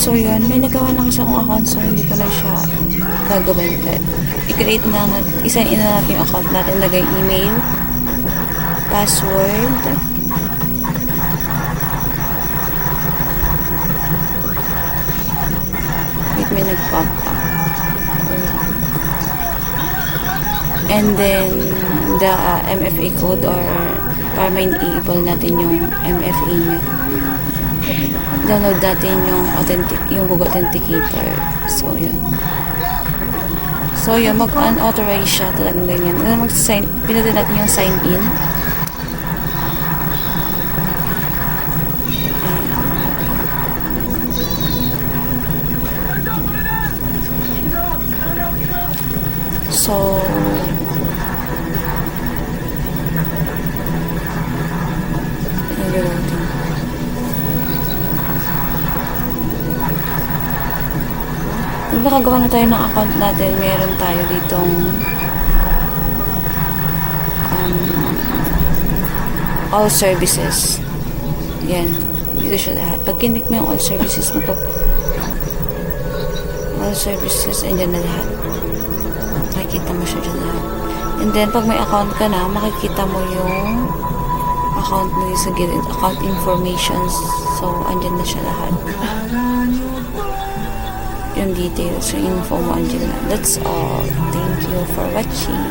So, yun. May nagawa na kasi akong account, so hindi ko na siya gagawin. I-create na, isa-in na natin yung account natin. Lagay email, password, wait, may nag-pop up. And then, the MFA code or para ma-enable natin yung MFA niya. Download natin yung Google Authenticator. So, yun. So, yun. Mag-unauthorize siya. Talagang ganyan. Pinutin natin yung sign in. So, pag nakagawa na tayo ng account natin, meron tayo ditong all services. Yan. Dito siya lahat. Pag kinik mo yung all services mo, all services, and dyan na lahat. Makikita mo siya dyan lahat. And then, pag may account ka na, makikita mo yung account mo sa gilid. Account information. So, andyan na siya lahat. Yung details, yung info mo andyan na. That's all. Thank you for watching.